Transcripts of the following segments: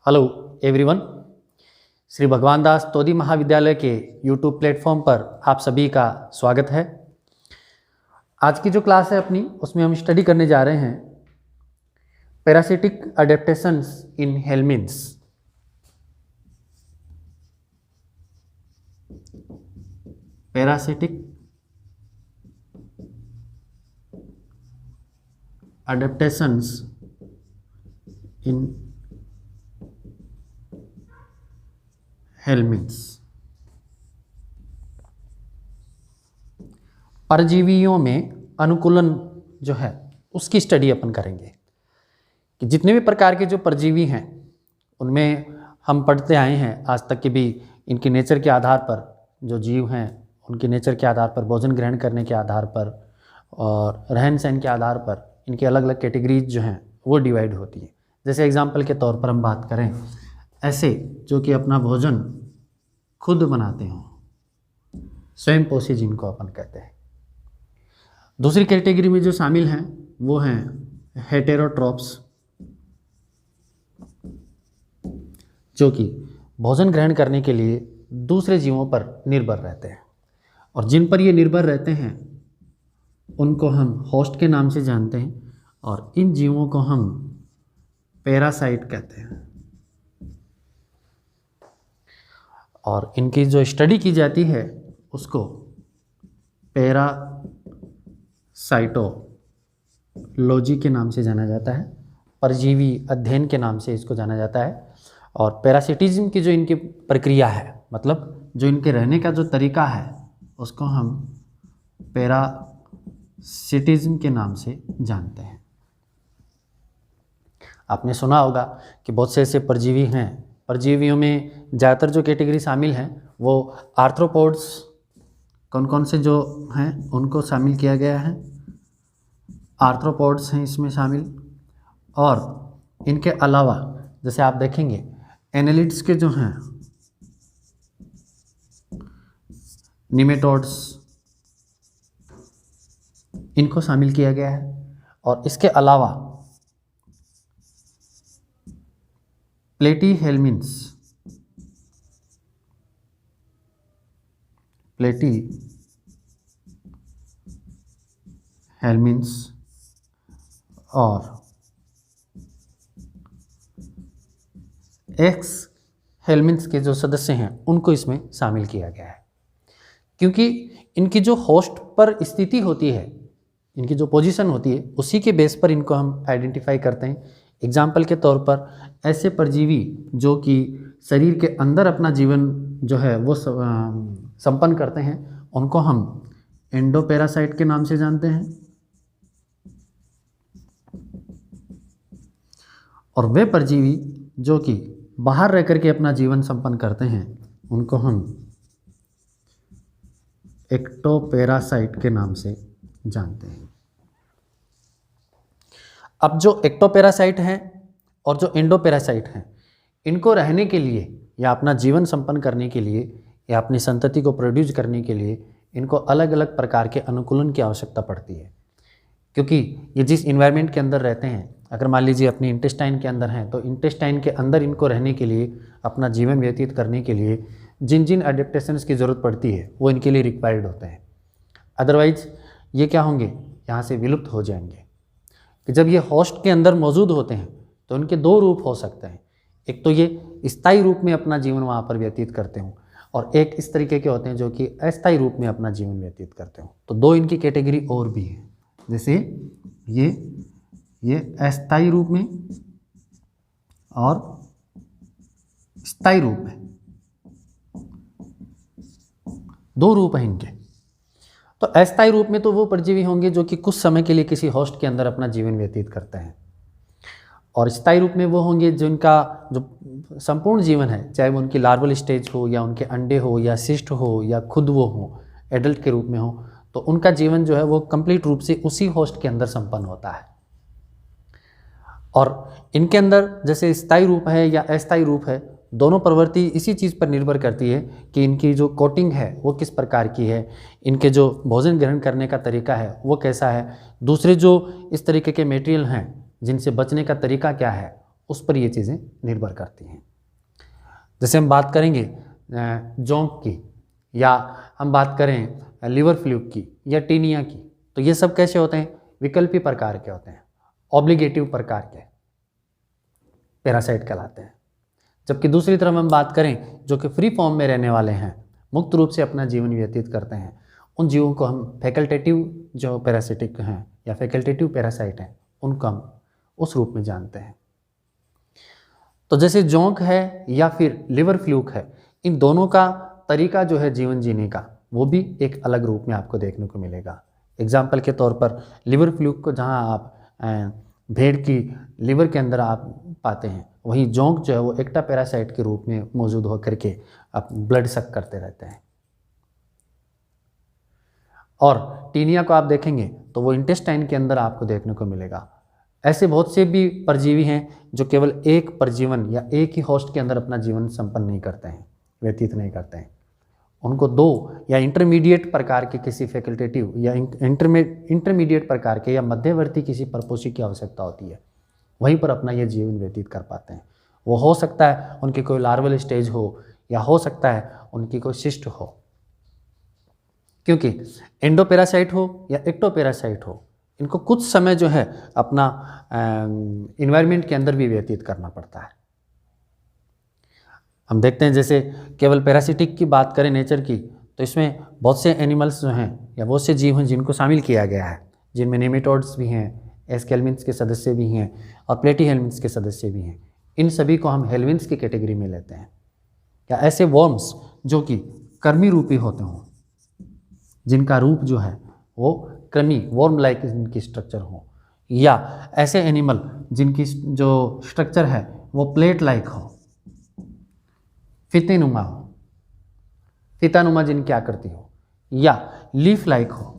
Hello everyone, Shri भगवान दास तोदी महाविद्यालय के यूट्यूब प्लेटफॉर्म पर आप सभी का स्वागत है। आज की जो क्लास है अपनी, उसमें हम स्टडी करने जा रहे हैं पैरासिटिक अडेप्टेशंस इन हेलमिन्थ्स। पैरासिटिक अडेप्टेशंस इन हेलमिन्थ्स। परजीवियों में अनुकूलन जो है उसकी स्टडी अपन करेंगे कि जितने भी प्रकार के जो परजीवी हैं उनमें हम पढ़ते आए हैं आज तक कि भी इनके नेचर के आधार पर जो जीव हैं उनके नेचर के आधार पर, भोजन ग्रहण करने के आधार पर और रहन सहन के आधार पर इनकी अलग अलग कैटेगरीज जो हैं वो डिवाइड होती है। जैसे एग्जाम्पल के तौर पर हम बात करें, ऐसे जो कि अपना भोजन खुद बनाते हों, स्वयं पोषी जिनको अपन कहते हैं। दूसरी कैटेगरी में जो शामिल हैं वो हैं हेटेरोट्रॉप्स, जो कि भोजन ग्रहण करने के लिए दूसरे जीवों पर निर्भर रहते हैं, और जिन पर ये निर्भर रहते हैं उनको हम होस्ट के नाम से जानते हैं, और इन जीवों को हम पैरासाइट कहते हैं। और इनकी जो स्टडी की जाती है उसको पैरासाइटोलॉजी के नाम से जाना जाता है, परजीवी अध्ययन के नाम से इसको जाना जाता है। और पैरासिटिज्म की जो इनकी प्रक्रिया है, मतलब जो इनके रहने का जो तरीका है, उसको हम पैरासिटिज्म के नाम से जानते हैं। आपने सुना होगा कि बहुत से ऐसे परजीवी हैं, परजीवियों में ज़्यादातर जो कैटेगरी शामिल हैं वो आर्थ्रोपोड्स, कौन कौन से जो हैं उनको शामिल किया गया है। आर्थ्रोपोड्स हैं इसमें शामिल, और इनके अलावा जैसे आप देखेंगे एनालिड्स के जो हैं निमेटोड्स, इनको शामिल किया गया है। और इसके अलावा प्लेटीहेल्मिन्थ्स, और एक्स हेलमिन्थ्स के जो सदस्य हैं उनको इसमें शामिल किया गया है, क्योंकि इनकी जो होस्ट पर स्थिति होती है, इनकी जो पोजीशन होती है, उसी के बेस पर इनको हम आइडेंटिफाई करते हैं। एग्जाम्पल के तौर पर ऐसे परजीवी जो कि शरीर के अंदर अपना जीवन जो है वो संपन्न करते हैं, उनको हम एंडोपैरासाइट के नाम से जानते हैं। और वे परजीवी जो कि बाहर रह करके अपना जीवन संपन्न करते हैं उनको हम एक्टोपैरासाइट के नाम से जानते हैं। अब जो एक्टोपैरासाइट हैं और जो एंडोपैरासाइट हैं, इनको रहने के लिए या अपना जीवन संपन्न करने के लिए या अपनी संतति को प्रोड्यूस करने के लिए इनको अलग अलग प्रकार के अनुकूलन की आवश्यकता पड़ती है। क्योंकि ये जिस इन्वायरमेंट के अंदर रहते हैं, अगर मान लीजिए अपनी इंटेस्टाइन के अंदर हैं, तो इंटेस्टाइन के अंदर इनको रहने के लिए, अपना जीवन व्यतीत करने के लिए जिन जिन एडेप्टेशंस की ज़रूरत पड़ती है वो इनके लिए रिक्वायर्ड होते हैं। अदरवाइज ये क्या होंगे, यहाँ से विलुप्त हो जाएंगे। कि जब ये होस्ट के अंदर मौजूद होते हैं तो उनके दो रूप हो सकते हैं। एक तो ये स्थायी रूप में अपना जीवन वहाँ पर व्यतीत करते हों, और एक इस तरीके के होते हैं जो कि अस्थायी रूप में अपना जीवन व्यतीत करते हों। तो दो इनकी कैटेगरी और भी है, जैसे ये अस्थायी रूप में और स्थायी रूप में, दो रूप हैं इनके। तो अस्थायी रूप में तो वो परजीवी होंगे जो कि कुछ समय के लिए किसी होस्ट के अंदर अपना जीवन व्यतीत करते हैं, और स्थायी रूप में वो होंगे जिनका जो संपूर्ण जीवन है, चाहे वो उनकी लार्वल स्टेज हो या उनके अंडे हो या सिस्ट हो या खुद वो हो एडल्ट के रूप में हो, तो उनका जीवन जो है वो कंप्लीट रूप से उसी होस्ट के अंदर संपन्न होता है। और इनके अंदर जैसे स्थायी रूप है या अस्थायी रूप है, दोनों प्रवृत्ति इसी चीज़ पर निर्भर करती है कि इनकी जो कोटिंग है वो किस प्रकार की है, इनके जो भोजन ग्रहण करने का तरीका है वो कैसा है, दूसरे जो इस तरीके के मटेरियल हैं जिनसे बचने का तरीका क्या है, उस पर ये चीज़ें निर्भर करती हैं। जैसे हम बात करेंगे जोंक की, या हम बात करें लिवर फ्लूक की या टीनिया की, तो ये सब कैसे होते हैं? विकल्पी प्रकार के होते हैं, ऑब्लिगेटिव प्रकार के पैरासाइट कहलाते हैं। जबकि दूसरी तरफ हम बात करें जो कि फ्री फॉर्म में रहने वाले हैं, मुक्त रूप से अपना जीवन व्यतीत करते हैं, उन जीवों को हम फैकल्टेटिव जो पैरासिटिक हैं या फैकल्टेटिव पैरासाइट हैं, उनको हम उस रूप में जानते हैं। तो जैसे जोंक है या फिर लिवर फ्लूक है, इन दोनों का तरीका जो है जीवन जीने का, वो भी एक अलग रूप में आपको देखने को मिलेगा। एग्जाम्पल के तौर पर लिवर फ्लूक को जहाँ आप भेड़ की लिवर के अंदर आप पाते हैं, वहीं जोंक जो है वो एक्टा पैरासाइट के रूप में मौजूद होकर के आप ब्लड सक करते रहते हैं। और टीनिया को आप देखेंगे तो वो इंटेस्टाइन के अंदर आपको देखने को मिलेगा। ऐसे बहुत से भी परजीवी हैं जो केवल एक परजीवन या एक ही होस्ट के अंदर अपना जीवन संपन्न नहीं करते हैं, व्यतीत नहीं करते हैं। उनको दो या इंटरमीडिएट प्रकार के किसी फैकल्टेटिव या इंटरमीडिएट प्रकार के या मध्यवर्ती किसी परपोषी की आवश्यकता होती है, वहीं पर अपना यह जीवन व्यतीत कर पाते हैं। वो हो सकता है उनकी कोई लार्वल स्टेज हो, या हो सकता है उनकी कोई सिस्ट हो, क्योंकि एंडोपैरासाइट हो या एक्टोपैरासाइट हो, इनको कुछ समय जो है अपना इन्वायरमेंट के अंदर भी व्यतीत करना पड़ता है। हम देखते हैं जैसे केवल पैरासिटिक की बात करें नेचर की, तो इसमें बहुत से एनिमल्स जो हैं या बहुत से जीव हैं जिनको शामिल किया गया है, जिनमें नेमेटोड्स भी हैं, एस्केल्मिन्स के सदस्य भी हैं और प्लेटीहेल्मिन्स के सदस्य भी हैं। इन सभी को हम हेल्मिन्स की कैटेगरी में लेते हैं। या ऐसे वर्म्स जो कि कर्मी रूपी होते हों, जिनका रूप जो है वो कृमि वर्म लाइक इनकी स्ट्रक्चर हो, या ऐसे एनिमल जिनकी जो स्ट्रक्चर है वो प्लेट लाइक हो, फितेनुमा हो, फितानुमा जिनकी आकृति हो, या लीफ लाइक हो।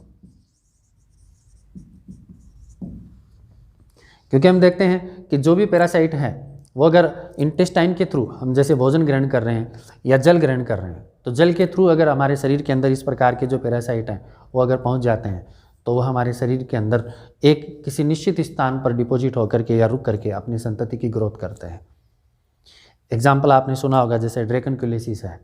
क्योंकि हम देखते हैं कि जो भी पैरासाइट है वो अगर इंटेस्टाइन के थ्रू हम जैसे भोजन ग्रहण कर रहे हैं या जल ग्रहण कर रहे हैं, तो जल के थ्रू अगर हमारे शरीर के अंदर इस प्रकार के जो पैरासाइट हैं वो अगर पहुंच जाते हैं, तो वह हमारे शरीर के अंदर एक किसी निश्चित स्थान पर डिपॉजिट होकर के या रुक करके अपनी संतति की ग्रोथ करते हैं। एग्जाम्पल आपने सुना होगा जैसे ड्रैकनक्यूलिसिस है,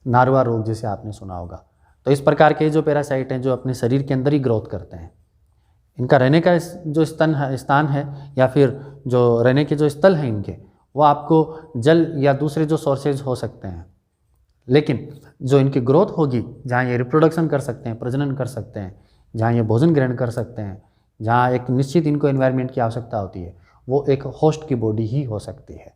नार्वा रोग जैसे आपने सुना होगा। तो इस प्रकार के जो पैरासाइट हैं जो अपने शरीर के अंदर ही ग्रोथ करते हैं, इनका रहने का जो स्थान है या फिर जो रहने के जो स्थल हैं इनके, वो आपको जल या दूसरे जो सोर्सेज हो सकते हैं, लेकिन जो इनकी ग्रोथ होगी, जहाँ ये रिप्रोडक्शन कर सकते हैं, प्रजनन कर सकते हैं, जहाँ ये भोजन ग्रहण कर सकते हैं, जहाँ एक निश्चित इनको एनवायरनमेंट की आवश्यकता होती है, वो एक होस्ट की बॉडी ही हो सकती है।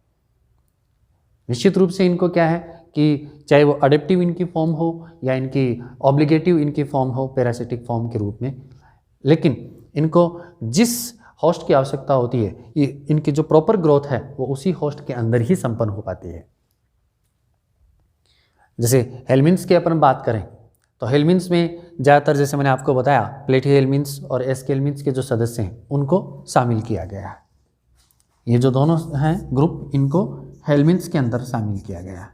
निश्चित रूप से इनको क्या है कि चाहे वो अडेप्टिव इनकी फॉर्म हो या इनकी ऑब्लिगेटिव इनकी फॉर्म हो पैरासिटिक फॉर्म के रूप में, लेकिन इनको जिस होस्ट की आवश्यकता होती है, ये इनकी जो प्रॉपर ग्रोथ है वो उसी होस्ट के अंदर ही संपन्न हो पाती है। जैसे हेल्मिन्स की अपन बात करें तो हेल्मिन्स में ज़्यादातर जैसे मैंने आपको बताया प्लेटीहेल्मिन्स और एस्केल्मिन्स के जो सदस्य हैं उनको शामिल किया गया है। ये जो दोनों हैं ग्रुप, इनको हेल्मिन्स के अंदर शामिल किया गया है,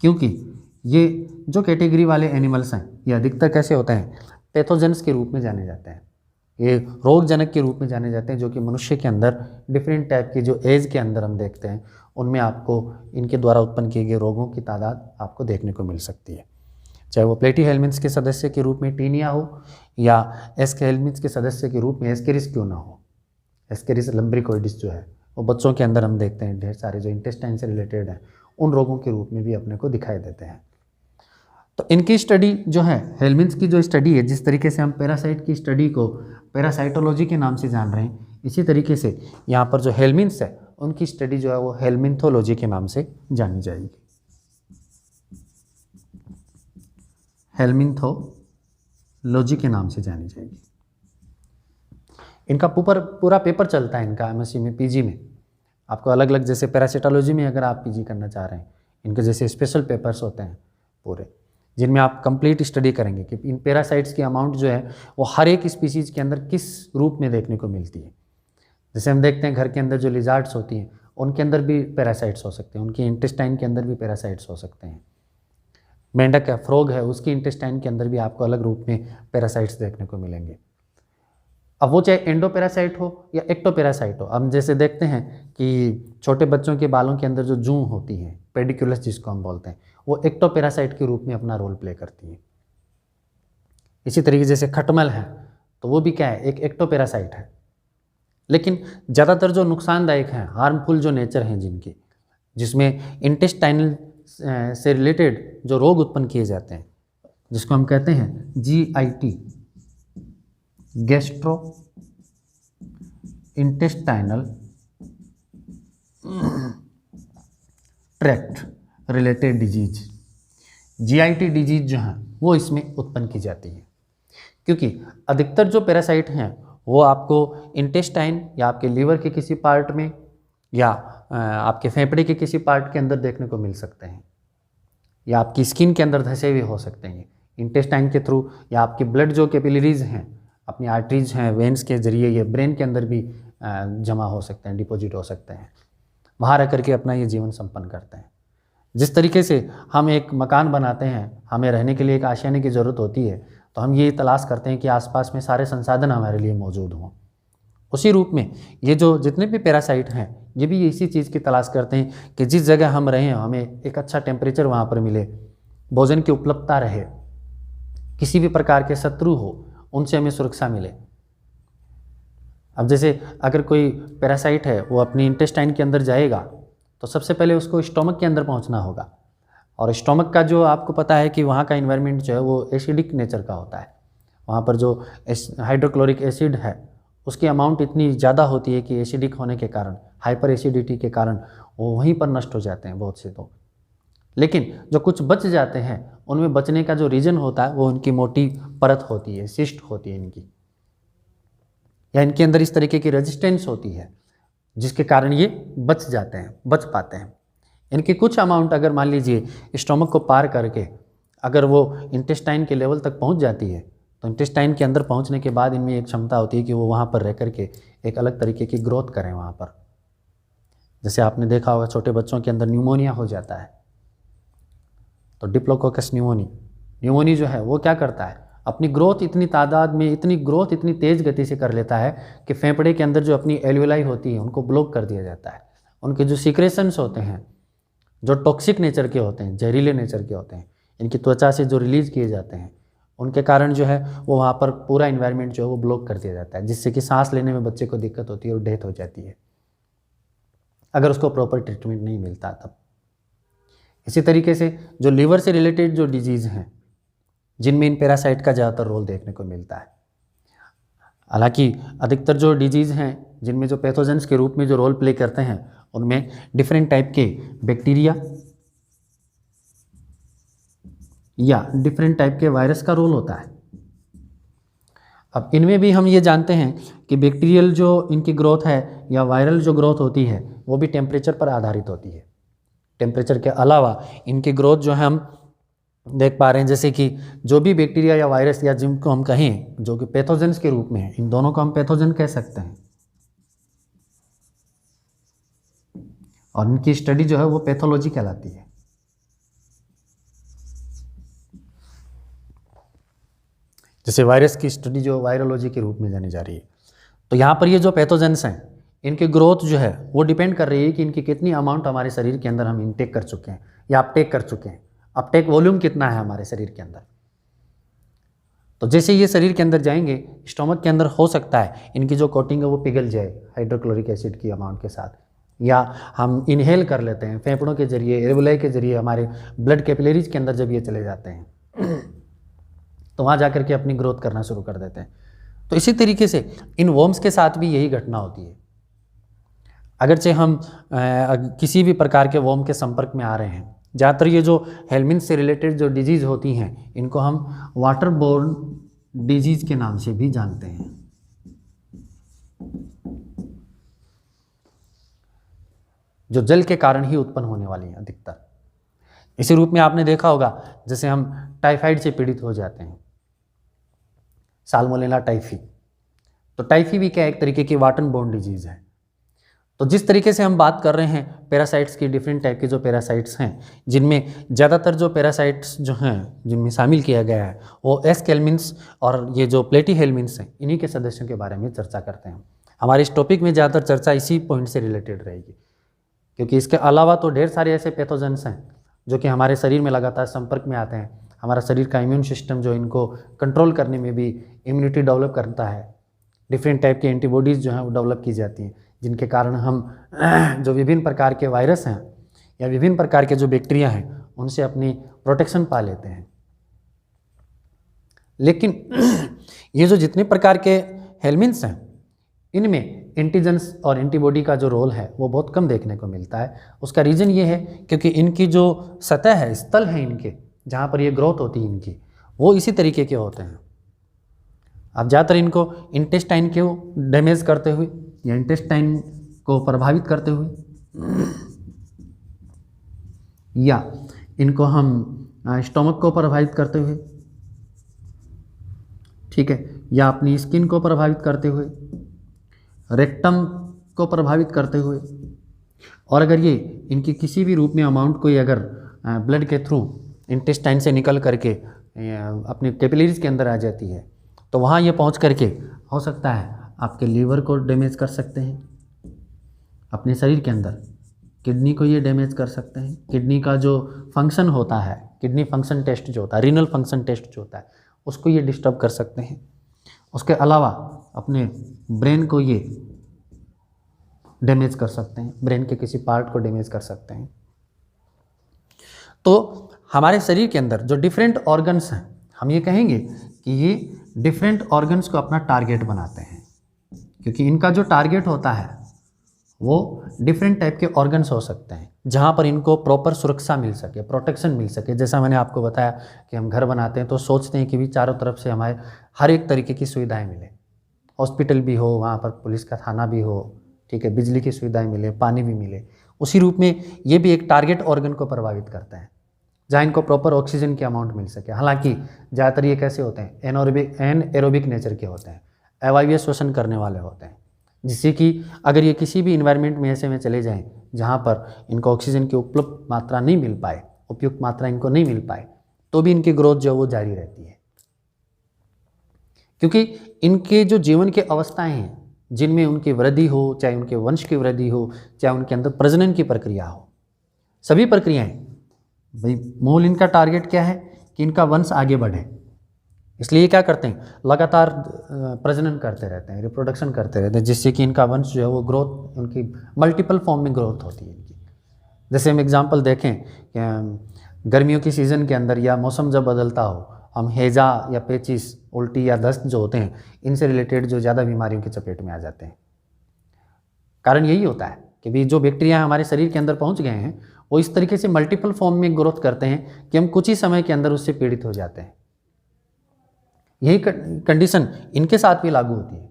क्योंकि ये जो कैटेगरी वाले एनिमल्स हैं ये अधिकतर कैसे होते हैं, पैथोजेंस के रूप में जाने जाते हैं। ये रोगजनक के रूप में जाने जाते हैं, जो कि मनुष्य के अंदर डिफरेंट टाइप की जो एज के अंदर हम देखते हैं उनमें आपको इनके द्वारा उत्पन्न किए गए रोगों की तादाद आपको देखने को मिल सकती है। चाहे वो प्लेटीहेल्मिन्स के सदस्य के रूप में टीनिया हो या एस्केल्मिन्स के सदस्य के रूप में एस्केरिस क्यों ना हो। एस्केरिस लम्ब्रिकोइडिस जो है वो बच्चों के अंदर हम देखते हैं ढेर सारे जो इंटेस्टाइन से रिलेटेड हैं उन रोगों के रूप में भी अपने को दिखाई देते हैं। तो इनकी स्टडी जो है, हेल्मिन्स की जो स्टडी है, जिस तरीके से हम पैरासाइट की स्टडी को पैरासाइटोलॉजी के नाम से जान रहे हैं, इसी तरीके से यहाँ पर जो हेल्मिन्स है उनकी स्टडी जो है वो हेल्मिन्थोलॉजी के नाम से जानी जाएगी। हेल्मिन्थोलॉजी के नाम से जानी जाएगी। इनका पूरा पेपर चलता है इनका एमएससी में, पीजी में। आपको अलग अलग जैसे पैरासाइटोलॉजी में अगर आप पीजी करना चाह रहे हैं, इनके जैसे स्पेशल पेपर्स होते हैं पूरे, जिनमें आप कंप्लीट स्टडी करेंगे कि इन पैरासाइट्स की अमाउंट जो है वो हर एक स्पीसीज के अंदर किस रूप में देखने को मिलती है। जैसे हम देखते हैं घर के अंदर जो लिजार्ड्स होती हैं उनके अंदर भी पैरासाइट्स हो सकते हैं, उनकी इंटेस्टाइन के अंदर भी पैरासाइट्स हो सकते हैं। मेंढक है, फ्रॉग है, उसकी इंटेस्टाइन के अंदर भी आपको अलग रूप में पैरासाइट्स देखने को मिलेंगे। अब वो चाहे एंडोपेरासाइट हो या एक्टोपेरासाइट हो। हम जैसे देखते हैं कि छोटे बच्चों के बालों के अंदर जो जूं होती है, पेडिकुलस जिसको हम बोलते हैं, वो एक्टोपेरासाइट के रूप में अपना रोल प्ले करती है। इसी तरीके जैसे खटमल है तो वो भी क्या है, एक एक्टोपेरासाइट है। लेकिन ज़्यादातर जो नुकसानदायक हैं, हार्मफुल जो नेचर हैं जिनके, जिसमें इंटेस्टाइनल से रिलेटेड जो रोग उत्पन्न किए जाते हैं, जिसको हम कहते हैं GIT, gastro intestinal tract related disease, GIT disease जो हैं वो इसमें उत्पन्न की जाती है। क्योंकि अधिकतर जो पैरासाइट हैं वो आपको इंटेस्टाइन या आपके लीवर के किसी पार्ट में या आपके फेफड़े के किसी पार्ट के अंदर देखने को मिल सकते हैं, या आपकी स्किन के अंदर धंसे हुए हो सकते हैं इंटेस्टाइन के थ्रू, या आपकी ब्लड जो कैपिलरीज हैं, अपनी आर्टरीज हैं, वेन्स के जरिए ये ब्रेन के अंदर भी जमा हो सकते हैं, डिपॉजिट हो सकते हैं, वहाँ रह करके अपना ये जीवन संपन्न करते हैं। जिस तरीके से हम एक मकान बनाते हैं, हमें रहने के लिए एक आशियाने की ज़रूरत होती है, तो हम ये तलाश करते हैं कि आसपास में सारे संसाधन हमारे लिए मौजूद हों। उसी रूप में ये जो जितने भी पैरासाइट हैं ये भी इसी चीज़ की तलाश करते हैं कि जिस जगह हम रहें हमें एक अच्छा टेम्परेचर वहाँ पर मिले, भोजन की उपलब्धता रहे, किसी भी प्रकार के शत्रु हो उनसे हमें सुरक्षा मिले। अब जैसे अगर कोई पैरासाइट है वो अपनी इंटेस्टाइन के अंदर जाएगा तो सबसे पहले उसको स्टोमक के अंदर पहुंचना होगा, और स्टोमक का जो आपको पता है कि वहाँ का इन्वायरमेंट जो है वो एसिडिक नेचर का होता है। वहाँ पर जो हाइड्रोक्लोरिक एसिड है उसकी अमाउंट इतनी ज़्यादा होती है कि एसिडिक होने के कारण, हाइपर एसिडिटी के कारण वो वहीं पर नष्ट हो जाते हैं बहुत से तो। लेकिन जो कुछ बच जाते हैं उनमें बचने का जो रीज़न होता है वो उनकी मोटी परत होती है, सिस्ट होती है इनकी, या इनके अंदर इस तरीके की रेजिस्टेंस होती है जिसके कारण ये बच जाते हैं, बच पाते हैं। इनकी कुछ अमाउंट अगर मान लीजिए स्टोमक को पार करके अगर वो इंटेस्टाइन के लेवल तक पहुंच जाती है तो इंटेस्टाइन के अंदर पहुंचने के बाद इनमें एक क्षमता होती है कि वो वहाँ पर रह करके एक अलग तरीके की ग्रोथ करें वहाँ पर। जैसे आपने देखा होगा छोटे बच्चों के अंदर न्यूमोनिया हो जाता है तो डिप्लोकोकस न्यूमोनी जो है वो क्या करता है, अपनी ग्रोथ इतनी तादाद में, इतनी तेज़ गति से कर लेता है कि फेफड़े के अंदर जो अपनी एल्वियोलाई होती है उनको ब्लॉक कर दिया जाता है। उनके जो सीक्रेशंस होते हैं जो टॉक्सिक नेचर के होते हैं, जहरीले नेचर के होते हैं, इनकी त्वचा से जो रिलीज़ किए जाते हैं उनके कारण जो है वो वहाँ पर पूरा इन्वायरमेंट जो है वो ब्लॉक कर दिया जाता है, जिससे कि सांस लेने में बच्चे को दिक्कत होती है और डेथ हो जाती है अगर उसको प्रॉपर ट्रीटमेंट नहीं मिलता तब। इसी तरीके से जो लीवर से रिलेटेड जो डिजीज़ हैं जिनमें इन पैरासाइट का ज़्यादातर रोल देखने को मिलता है। हालांकि अधिकतर जो डिजीज़ हैं जिनमें जो पैथोजेंस के रूप में जो रोल प्ले करते हैं उनमें डिफरेंट टाइप के बैक्टीरिया या डिफरेंट टाइप के वायरस का रोल होता है। अब इनमें भी हम ये जानते हैं कि बैक्टीरियल जो इनकी ग्रोथ है या वायरल जो ग्रोथ होती है वो भी टेम्परेचर पर आधारित होती है। टेम्परेचर के अलावा इनकी ग्रोथ जो है हम देख पा रहे हैं, जैसे कि जो भी बैक्टीरिया या वायरस या जिनको हम कहें जो कि पैथोजेंस के रूप में है, इन दोनों को हम पैथोजन कह सकते हैं, और इनकी स्टडी जो है वो पैथोलॉजी कहलाती है। जैसे वायरस की स्टडी जो वायरोलॉजी के रूप में जानी जा रही है। तो यहाँ पर ये जो पैथोजेंस हैं इनकी ग्रोथ जो है वो डिपेंड कर रही है कि इनकी कितनी अमाउंट हमारे शरीर के अंदर हम इनटेक कर चुके हैं या अपटेक कर चुके हैं, अपटेक वॉल्यूम कितना है हमारे शरीर के अंदर। तो जैसे ये शरीर के अंदर जाएंगे, स्टोमक के अंदर हो सकता है इनकी जो कोटिंग है वो पिघल जाए हाइड्रोक्लोरिक एसिड की अमाउंट के साथ, या हम इनहेल कर लेते हैं फेफड़ों के जरिए, एल्वियोलाई के जरिए, हमारे ब्लड कैपिलरीज के अंदर जब ये चले जाते हैं तो वहाँ जाकर के अपनी ग्रोथ करना शुरू कर देते हैं। तो इसी तरीके से इन वर्म्स के साथ भी यही घटना होती है। अगरचे हम किसी भी प्रकार के वर्म के संपर्क में आ रहे हैं, ज़्यादातर ये जो हेलमिंथ से रिलेटेड जो डिजीज़ होती हैं इनको हम वाटर बोर्न डिजीज़ के नाम से भी जानते हैं। जो जल के कारण ही उत्पन्न होने वाली हैं अधिकतर। इसी रूप में आपने देखा होगा जैसे हम टाइफाइड से पीड़ित हो जाते हैं, साल्मोनेला टाइफी। तो टाइफी भी क्या एक तरीके की वाटर बोर्न डिजीज़ है। तो जिस तरीके से हम बात कर रहे हैं पैरासाइट्स की, डिफरेंट टाइप के जो पैरासाइट्स हैं, जिनमें ज़्यादातर जो पैरासाइट्स जो हैं जिनमें शामिल किया गया है वो एस्केल्मिन्स और ये जो प्लेटीहेल्मिन्स हैं, इन्हीं के सदस्यों के बारे में चर्चा करते हैं। हमारे इस टॉपिक में ज़्यादातर चर्चा इसी पॉइंट से रिलेटेड रहेगी, क्योंकि इसके अलावा तो ढेर सारे ऐसे पैथोजेंस हैं जो कि हमारे शरीर में लगातार संपर्क में आते हैं। हमारा शरीर का इम्यून सिस्टम जो इनको कंट्रोल करने में भी इम्यूनिटी डेवलप करता है, डिफरेंट टाइप के एंटीबॉडीज़ जो हैं वो डेवलप की जाती हैं, जिनके कारण हम जो विभिन्न प्रकार के वायरस हैं या विभिन्न प्रकार के जो बैक्टीरिया हैं उनसे अपनी प्रोटेक्शन पा लेते हैं। लेकिन ये जो जितने प्रकार के हेल्मिन्स हैं, इनमें एंटीजेंस और एंटीबॉडी का जो रोल है वो बहुत कम देखने को मिलता है। उसका रीज़न ये है क्योंकि इनकी जो सतह है, स्थल है इनके, जहाँ पर ये ग्रोथ होती है इनकी, वो इसी तरीके के होते हैं। अब ज़्यादातर इनको इंटेस्टाइन को डैमेज करते हुए या इंटेस्टाइन को प्रभावित करते हुए, या इनको हम स्टोमक को प्रभावित करते हुए, ठीक है, या अपनी स्किन को प्रभावित करते हुए, रेक्टम को प्रभावित करते हुए, और अगर ये इनकी किसी भी रूप में अमाउंट कोई अगर ब्लड के थ्रू इंटेस्टाइन से निकल करके अपने कैपिलरीज के अंदर आ जाती है, तो वहाँ ये पहुँच करके हो सकता है आपके लीवर को डैमेज कर सकते हैं, अपने शरीर के अंदर किडनी को ये डैमेज कर सकते हैं। किडनी का जो फंक्शन होता है, किडनी फंक्शन टेस्ट जो होता है, रीनल फंक्शन टेस्ट जो होता है, उसको ये डिस्टर्ब कर सकते हैं। उसके अलावा अपने ब्रेन को ये डैमेज कर सकते हैं, ब्रेन के किसी पार्ट को डैमेज कर सकते हैं। तो हमारे शरीर के अंदर जो डिफरेंट ऑर्गन्स हैं, हम ये कहेंगे कि ये डिफरेंट ऑर्गन्स को अपना टारगेट बनाते हैं, क्योंकि इनका जो टारगेट होता है वो डिफरेंट टाइप के ऑर्गन्स हो सकते हैं, जहाँ पर इनको प्रॉपर सुरक्षा मिल सके, प्रोटेक्शन मिल सके। जैसा मैंने आपको बताया कि हम घर बनाते हैं तो सोचते हैं कि भी चारों तरफ से हमारे हर एक तरीके की सुविधाएं मिले, हॉस्पिटल भी हो, वहाँ पर पुलिस का थाना भी हो, ठीक है, बिजली की सुविधाएं मिले, पानी भी मिले। उसी रूप में ये भी एक टारगेट ऑर्गन को प्रभावित करता है, जहाँ इनको प्रॉपर ऑक्सीजन की अमाउंट मिल सके। हालांकि ज़्यादातर ये कैसे होते हैं, एनएरोबिक नेचर के होते हैं, अवायवीय श्वसन करने वाले होते हैं, जिससे कि अगर ये किसी भी इन्वायरमेंट में ऐसे में चले जाएं जहाँ पर इनको ऑक्सीजन की उपलब्ध मात्रा नहीं मिल पाए, उपयुक्त मात्रा इनको नहीं मिल पाए, तो भी इनकी ग्रोथ जो वो जारी रहती है। क्योंकि इनके जो जीवन की अवस्थाएं हैं, जिनमें उनकी वृद्धि हो, चाहे उनके वंश की वृद्धि हो, चाहे उनके अंदर प्रजनन की प्रक्रिया हो, सभी प्रक्रियाएं, भाई मूल इनका टारगेट क्या है कि इनका वंश आगे बढ़े। इसलिए क्या करते हैं, लगातार प्रजनन करते रहते हैं, रिप्रोडक्शन करते रहते हैं, जिससे कि इनका वंश जो है वो ग्रोथ, उनकी मल्टीपल फॉर्म में ग्रोथ होती है इनकी। जैसे हम एग्जांपल देखें, गर्मियों की सीज़न के अंदर या मौसम जब बदलता हो, हम हैजा या पेचिस, उल्टी या दस्त जो होते हैं, इनसे रिलेटेड जो ज़्यादा बीमारियों की चपेट में आ जाते हैं। कारण यही होता है कि भी जो बैक्टीरिया हमारे शरीर के अंदर पहुँच गए हैं वो इस तरीके से मल्टीपल फॉर्म में ग्रोथ करते हैं कि हम कुछ ही समय के अंदर उससे पीड़ित हो जाते हैं। यही कंडीशन इनके साथ भी लागू होती है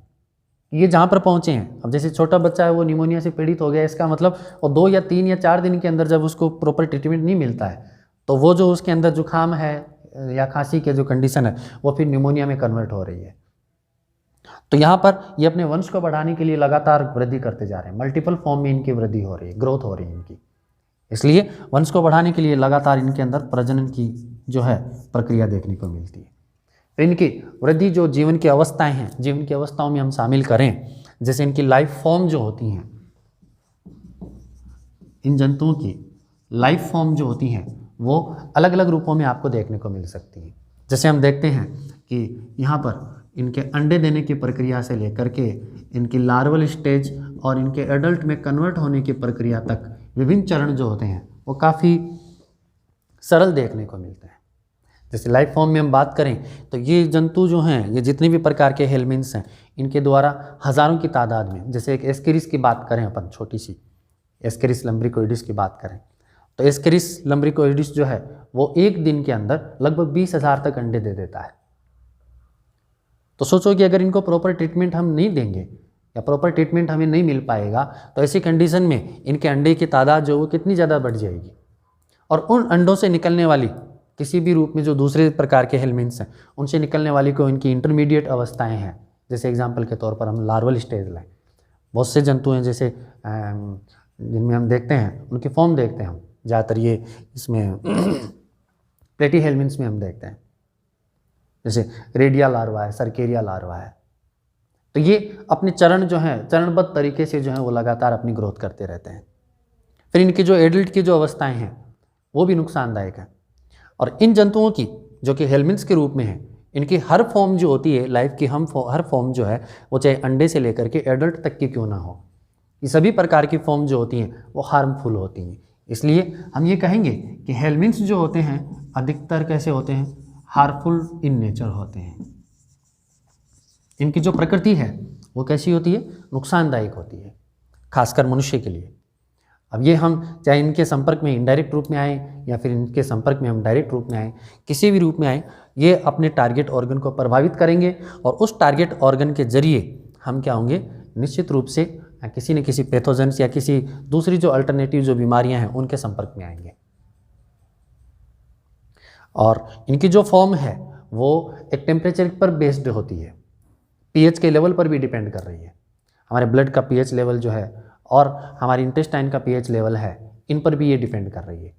कि ये जहाँ पर पहुँचे हैं, अब जैसे छोटा बच्चा है वो निमोनिया से पीड़ित हो गया, इसका मतलब वो 2 या 3 या 4 दिन के अंदर जब उसको प्रॉपर ट्रीटमेंट नहीं मिलता है तो वो जो उसके अंदर जुकाम है या खांसी के जो कंडीशन है वो फिर निमोनिया में कन्वर्ट हो रही है। तो यहाँ पर ये अपने वंश को बढ़ाने के लिए लगातार वृद्धि करते जा रहे हैं, मल्टीपल फॉर्म में इनकी वृद्धि हो रही है, ग्रोथ हो रही है इनकी। इसलिए वंश को बढ़ाने के लिए लगातार इनके अंदर प्रजनन की जो है प्रक्रिया देखने को मिलती है। तो इनकी वृद्धि जो जीवन की अवस्थाएं हैं, जीवन की अवस्थाओं में हम शामिल करें, जैसे इनकी लाइफ फॉर्म जो होती हैं, इन जंतुओं की लाइफ फॉर्म जो होती हैं वो अलग अलग रूपों में आपको देखने को मिल सकती है। जैसे हम देखते हैं कि यहाँ पर इनके अंडे देने की प्रक्रिया से लेकर के इनकी लार्वल स्टेज और इनके एडल्ट में कन्वर्ट होने की प्रक्रिया तक विभिन्न चरण जो होते हैं वो काफ़ी सरल देखने को मिलते हैं। जैसे लाइफ फॉर्म में हम बात करें तो ये जंतु जो हैं, ये जितने भी प्रकार के हेलमिन्स हैं, इनके द्वारा हज़ारों की तादाद में, जैसे एक एस्केरिस की बात करें अपन, छोटी सी एस्केरिस लम्ब्रिकोइडिस की बात करें तो एस्केरिस लम्ब्रिकोइडिस जो है वो एक दिन के अंदर लगभग 20,000 तक अंडे दे देता है। तो सोचो कि अगर इनको प्रॉपर ट्रीटमेंट हम नहीं देंगे या प्रॉपर ट्रीटमेंट हमें नहीं मिल पाएगा तो ऐसी कंडीशन में इनके अंडे की तादाद जो वो कितनी ज़्यादा बढ़ जाएगी, और उन अंडों से निकलने वाली किसी भी रूप में जो दूसरे प्रकार के हेलमिन्स हैं उनसे निकलने वाली को इनकी इंटरमीडिएट अवस्थाएं हैं, जैसे एग्जांपल के तौर पर हम लार्वल स्टेज लें, बहुत से जंतु हैं जैसे जिनमें हम देखते हैं, उनकी फॉर्म देखते हैं हम ज़्यादातर, ये इसमें प्लेटीहेल्मिन्थ्स में हम देखते हैं, जैसे रेडिया लार्वा है, सर्केरिया लार्वा है। तो ये अपने चरण जो हैं, चरणबद्ध तरीके से जो है वो लगातार अपनी ग्रोथ करते रहते हैं। फिर इनकी जो एडल्ट की जो अवस्थाएं हैं वो भी नुकसानदायक है। और इन जंतुओं की जो कि हेल्मिन्थ्स के रूप में है, इनकी हर फॉर्म जो होती है लाइफ की, हर फॉर्म जो है वो चाहे अंडे से लेकर के एडल्ट तक की क्यों ना हो, ये सभी प्रकार की फॉर्म जो होती हैं वो हार्मफुल होती हैं। इसलिए हम ये कहेंगे कि हेल्मिन्थ्स जो होते हैं अधिकतर कैसे होते हैं, हार्मफुल इन नेचर होते हैं। इनकी जो प्रकृति है वो कैसी होती है, नुकसानदायक होती है, खासकर मनुष्य के लिए। अब ये हम चाहे इनके संपर्क में इनडायरेक्ट रूप में आए या फिर इनके संपर्क में हम डायरेक्ट रूप में आए, किसी भी रूप में आए, ये अपने टारगेट ऑर्गन को प्रभावित करेंगे और उस टारगेट ऑर्गन के जरिए हम क्या होंगे, निश्चित रूप से किसी न किसी पैथोजेंस या किसी दूसरी जो अल्टरनेटिव जो बीमारियां हैं उनके संपर्क में आएंगे। और इनकी जो फॉर्म है वो एक टेम्परेचर पर बेस्ड होती है, पीएच के लेवल पर भी डिपेंड कर रही है। हमारे ब्लड का पीएच लेवल जो है और हमारी इंटेस्टाइन का पीएच लेवल है, इन पर भी ये डिपेंड कर रही है।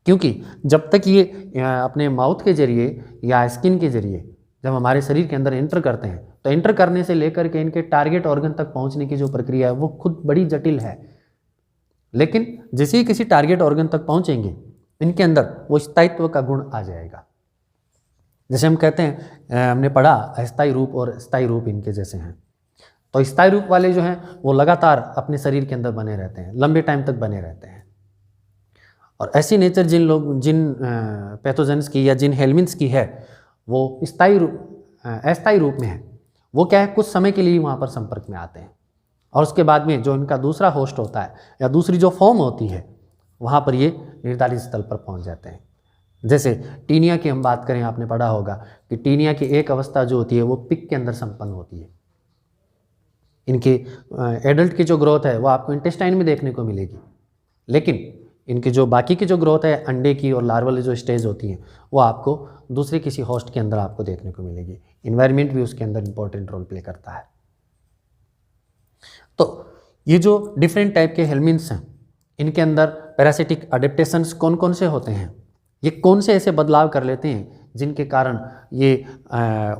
क्योंकि जब तक ये अपने माउथ के जरिए या स्किन के जरिए जब हमारे शरीर के अंदर एंटर करते हैं, तो एंटर करने से लेकर के इनके टारगेट ऑर्गन तक पहुंचने की जो प्रक्रिया है वो खुद बड़ी जटिल है। लेकिन जैसे ही किसी टारगेट ऑर्गन तक पहुंचेंगे, इनके अंदर वो स्थायित्व का गुण आ जाएगा। जैसे हम कहते हैं, हमने पढ़ा अस्थायी रूप और स्थायी रूप इनके जैसे हैं। तो स्थायी रूप वाले जो हैं वो लगातार अपने शरीर के अंदर बने रहते हैं, लंबे टाइम तक बने रहते हैं। और ऐसी नेचर जिन पैथोजेंस की या जिन हेल्मिन्थ्स की है वो अस्थायी रूप में है। वो क्या है, कुछ समय के लिए वहाँ पर संपर्क में आते हैं और उसके बाद में जो इनका दूसरा होस्ट होता है या दूसरी जो फॉर्म होती है वहाँ पर ये निर्धारित स्थल पर पहुँच जाते हैं। जैसे टीनिया की हम बात करें, आपने पढ़ा होगा कि टीनिया की एक अवस्था जो होती है वो पिक के अंदर संपन्न होती है। इनके एडल्ट की जो ग्रोथ है वो आपको इंटेस्टाइन में देखने को मिलेगी, लेकिन इनकी जो बाकी की जो ग्रोथ है अंडे की और लार्वल जो स्टेज होती है वो आपको दूसरे किसी होस्ट के अंदर आपको देखने को मिलेगी। इन्वायरमेंट भी उसके अंदर इंपॉर्टेंट रोल प्ले करता है। तो ये जो डिफरेंट टाइप के हेल्मिन्थ्स हैं, इनके अंदर पैरासिटिक अडेप्टेशंस कौन कौन से होते हैं, ये कौन से ऐसे बदलाव कर लेते हैं जिनके कारण ये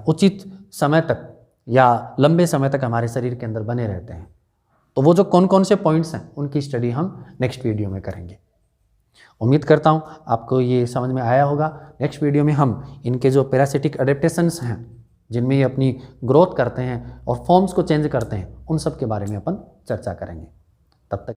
उचित समय तक या लंबे समय तक हमारे शरीर के अंदर बने रहते हैं। तो वो जो कौन कौन से पॉइंट्स हैं उनकी स्टडी हम नेक्स्ट वीडियो में करेंगे। उम्मीद करता हूँ आपको ये समझ में आया होगा। नेक्स्ट वीडियो में हम इनके जो पैरासिटिक अडेप्टेशंस हैं जिनमें ये अपनी ग्रोथ करते हैं और फॉर्म्स को चेंज करते हैं, उन सब के बारे में अपन चर्चा करेंगे। तब तक